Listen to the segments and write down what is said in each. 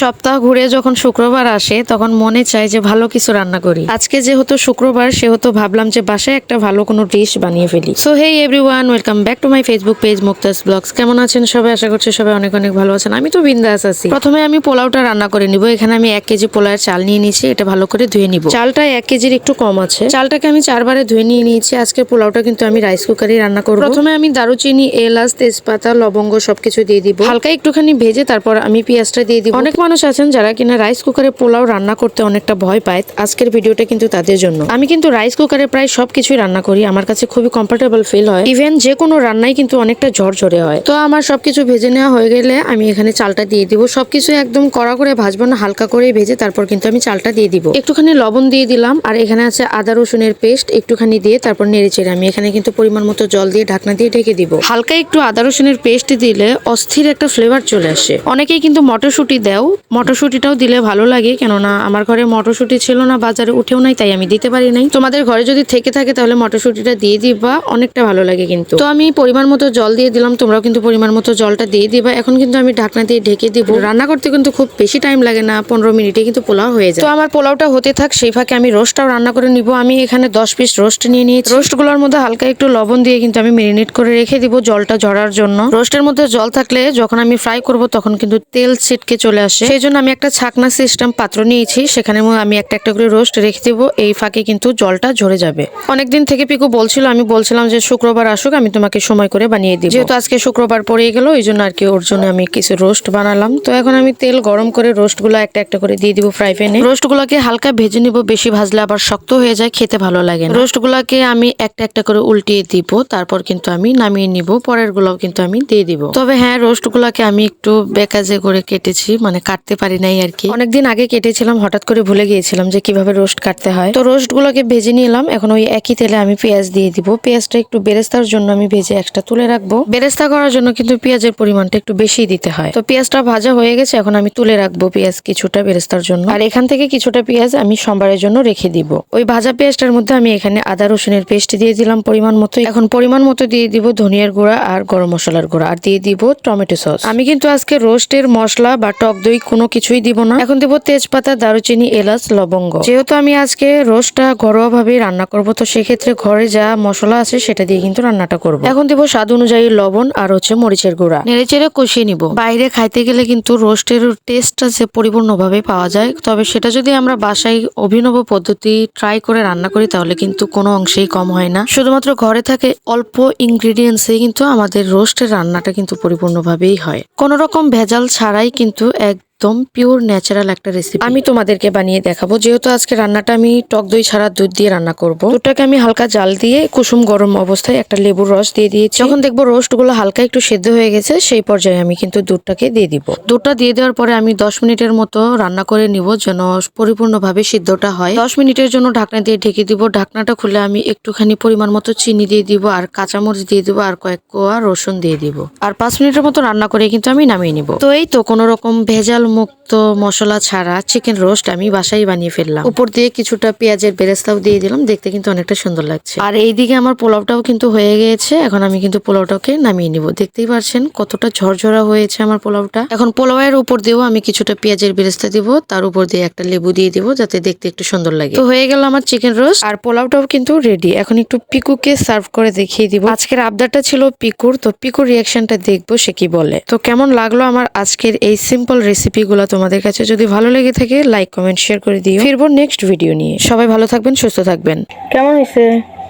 সপ্তাহ ঘুরে যখন শুক্রবার আসে তখন মনে চায় যে ভালো কিছু রান্না করি। আজকে যেহেতু শুক্রবার সেহেতু ভাবলাম যে বাসায় একটা ভালো কোনো ডিশ বানিয়ে ফেলি। So hey everyone, welcome back to my Facebook page Mukta's blogs. কেমন আছেন সবাই? আশা করছি সবাই অনেক অনেক ভালো আছেন। আমি তো বিন্দাস আছি। প্রথমে আমি পোলাওটা রান্না করে নিব। এখানে আমি 1 কেজি পোলাওয়ের চাল নিয়ে নিয়েছি। এটা ভালো করে ধুয়ে নিব। চালটা 1 কেজির একটু কম আছে। চালটাকে আমি 4 বারে ধুয়ে নিয়ে নিয়েছি। আজকে পোলাওটা কিন্তু আমি রাইস কুকারে রান্না করব। প্রথমে আমি দারুচিনি, এলাচ, তেজপাতা, লবঙ্গ সবকিছু দিয়ে দিব। হালকা একটুখানি ভেজে তারপর আমি পেঁয়াজটা দিয়ে দিব। অনেক মানুষ আছেন যারা কিনা রাইস কুকারে পোলাও রান্না করতে অনেকটা ভয় পায়। আজকের ভিডিওটা কিন্তু তাদের জন্য। আমি কিন্তু রাইস কুকারে প্রায় সবকিছুই রান্না করি। আমার কাছে খুবই কমফোর্টেবল ফিল হয়। ইভেন যে কোনো রান্নাই কিন্তু অনেকটা ঝরঝরে হয়। তো আমার সবকিছু ভেজে নেওয়া হয়ে গেলে আমি এখানে চালটা দিয়ে দিব। সবকিছু একদম কড়া করে ভাজবো না, হালকা করে ভেজে তারপর কিন্তু আমি চালটা দিয়ে দিব। একটুখানি লবণ দিয়ে দিলাম। আর এখানে আছে আদা রসুনের পেস্ট একটুখানি দিয়ে তারপর নেড়েচেড়ে আমি এখানে কিন্তু পরিমাণ মতো জল দিয়ে ঢাকনা দিয়ে ঢেকে দিব। হালকা একটু আদা রসুনের পেস্ট দিলে অস্থির একটা ফ্লেভার চলে আসে। অনেকেই কিন্তু মটরশুঁটি দেও, মটরশুঁটিটাও দিলে ভালো লাগে। কেননা আমার ঘরে মটরশুঁটি ছিল না, বাজারে উঠেও নাই, তাই আমি দিতে পারি নাই। তোমাদের ঘরে যদি থেকে থাকে তাহলে মটরশুঁটিটা দিয়ে দিবা, অনেকটা ভালো লাগে কিন্তু। তো আমি পরিমাণ মতো জল দিয়ে দিলাম, তোমরাও কিন্তু পরিমাণ মতো জলটা দিয়ে দিবা। এখন কিন্তু আমি ঢাকনা দিয়ে ঢেকে দিব। রান্না করতে কিন্তু খুব বেশি টাইম লাগে না, 15 মিনিটে কিন্তু পোলাও হয়ে যায়। তো আমার পোলাওটা হতে থাক, সেই ফাঁকে আমি রোস্টটাও রান্না করে নিব। আমি এখানে 10 পিস রোস্ট নিয়ে নিয়েছি। রোস্টগুলোর মধ্যে হালকা একটু লবণ দিয়ে কিন্তু আমি মেরিনেট করে রেখে দিব জলটা ঝরার জন্য। রোস্টের মধ্যে জল থাকলে যখন আমি ফ্রাই করব তখন কিন্তু তেল ছিটকে চলে আসে। সেই জন্য আমি একটা ছাকনা সিস্টেম পাত্র নিয়েছি, সেখানে আমি একটা একটা করে রোস্ট রেখে দিব। এই ফাঁকে কিন্তু জলটা ঝরে যাবে। অনেকদিন থেকে পিকু বলছিল, আমি বলছিলাম যে শুক্রবার আসুক, আমি তোমাকে সময় করে বানিয়ে দিব। যেহেতু আজকে শুক্রবার পড়ে গেল, এই জন্য আর কি ওর জন্য আমি কিছু রোস্ট বানালাম। তো এখন আমি তেল গরম করে রোস্টগুলো একটা একটা করে দিয়ে দিব ফ্রাই প্যানে। রোস্টগুলোকে হালকা ভেজে নিব, বেশি ভাজলে আবার শক্ত হয়ে যায়, খেতে ভালো লাগে না। রোস্টগুলোকে আমি একটা একটা করে উল্টিয়ে দিব, তারপর কিন্তু আমি নামিয়ে নিব। পরের গুলাও কিন্তু আমি দিয়ে দিব। তবে হ্যাঁ, রোস্টগুলোকে আমি একটু বেকাজে করে কেটেছি, মানে কাটতে পারি নাই আর কি। অনেকদিন আগে কেটেছিলাম, হঠাৎ করে ভুলে গিয়েছিলাম যে কিভাবে রোস্ট কাটতে হয়। তো রোস্টগুলোকে ভেজে নিলাম। এখন ওই একই তেলে আমি পেঁয়াজ দিয়ে দিব। পেঁয়াজটা একটু বেরেস্তার জন্য আমি ভেজে একটা তুলে রাখবো। বেরেস্তা করার জন্য কিন্তু পেঁয়াজের পরিমাণটা একটু বেশি দিতে হয়। তো পেঁয়াজটা ভাজা হয়ে গেছে, এখন আমি তুলে রাখবো পেঁয়াজ কিছুটা বেরেস্তার জন্য। আর এখান থেকে কিছুটা পেঁয়াজ আমি সোমবারের জন্য রেখে দিব। ওই ভাজা পেঁয়াজটার মধ্যে আমি এখানে আদা রসুনের পেস্ট দিয়ে দিলাম পরিমাণ মতো। এখন পরিমাণ মতো দিয়ে দিব ধনিয়ার গুঁড়া আর গরম মশলার গুঁড়া, আর দিয়ে দিব টমেটো সস। আমি কিন্তু আজকে রোস্টের মশলা বা টক দই কোনো কিছুই দিব না। এখন দিব তেজপাতা, দারুচিনি, এলাচ, লবঙ্গ। যেহেতু আমি আজকে রোস্টটা ঘরোয়া ভাবে রান্না করব, তো সেক্ষেত্রে ঘরে যা মশলা আছে সেটা দিয়ে কিন্তু রান্নাটা করব। এখন দিব স্বাদ অনুযায়ী লবণ আর মরিচের গুঁড়া। নেড়েচেড়ে কষিয়ে নিব। বাইরে খাইতে গেলে কিন্তু রোস্টের টেস্টটা যে পরিপূর্ণভাবে পাওয়া যায়, তবে সেটা যদি আমরা বাসায় অভিনব পদ্ধতি ট্রাই করে রান্না করি তাহলে কিন্তু কোনো অংশেই কম হয় না। শুধুমাত্র ঘরে থাকে অল্প ইনগ্রিডিয়েন্টসে কিন্তু আমাদের রোস্টের রান্নাটা কিন্তু পরিপূর্ণভাবেই হয়। কোনো রকম ভেজাল ছাড়াই কিন্তু একদম পিওর ন্যাচারাল একটা রেসিপি আমি তোমাদেরকে বানিয়ে দেখাবো। যেহেতু আজকে রান্নাটা আমি টক দই ছাড়া দুধ দিয়ে রান্না করব, দুধটাকে আমি হালকা জাল দিয়ে কুসুম গরম অবস্থায় একটা লেবুর রস দিয়ে দিয়েছি। যখন দেখবো রোস্ট গুলো হালকা একটু সেদ্ধ হয়ে গেছে, সেই পর্যায়ে আমি কিন্তু দুধটাকে দিয়ে দিব। দুধটা দিয়ে দেওয়ার পরে আমি 10 মিনিটের মতো রান্না করে নিব, যেন পরিপূর্ণভাবে সিদ্ধটা হয়। 10 মিনিটের জন্য ঢাকনা দিয়ে ঢেকে দিব। ঢাকনাটা খুলে আমি একটুখানি পরিমাণ মতো চিনি দিয়ে দিব, আর কাঁচামরিচ দিয়ে দিব, আর কয়েক কোয়া রসুন দিয়ে দিব। আর 5 মিনিটের মতো রান্না করে কিন্তু আমি নামিয়ে নিব। তো এই তো কোনো রকম ভেজাল মুক্ত মশলা ছাড়া চিকেন রোস্ট আমি বাসায় বানিয়ে ফেললাম। উপর দিয়ে কিছুটা পেঁয়াজের বেরেস্তাও দিয়ে দিলাম, দেখতে কিন্তু অনেকটা সুন্দর লাগছে। আর এইদিকে আমার পোলাওটাও কিন্তু হয়ে গিয়েছে। এখন আমি কিন্তু পোলাওটাকে নামিয়ে নিব। দেখতেই পাচ্ছেন কতটা ঝরঝরা হয়েছে আমার পোলাওটা। এখন পোলাওয়ের উপর দিয়েও আমি কিছুটা পেঁয়াজের বেরেস্তা দিব, তার উপর দিয়ে একটা লেবু দিয়ে দিব, যাতে দেখতে একটু সুন্দর লাগে। তো হয়ে গেল আমার চিকেন রোস্ট, আর পোলাওটাও কিন্তু রেডি। এখন একটু পিকুকে সার্ভ করে দেখিয়ে দিব। আজকের আবদারটা ছিল পিকুর, তো পিকুর রিয়াকশনটা দেখবো সে কি বলে। তো কেমন লাগলো আমার আজকের এই সিম্পল রেসিপি গুলা তোমাদের কাছে? যদি ভালো লেগে থাকে লাইক কমেন্ট শেয়ার করে দিও। ফিরবো নেক্সট ভিডিও নিয়ে। সবাই ভালো থাকবেন, সুস্থ থাকবেন। কেমন হয়েছে?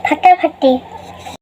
ফাটাফাটি।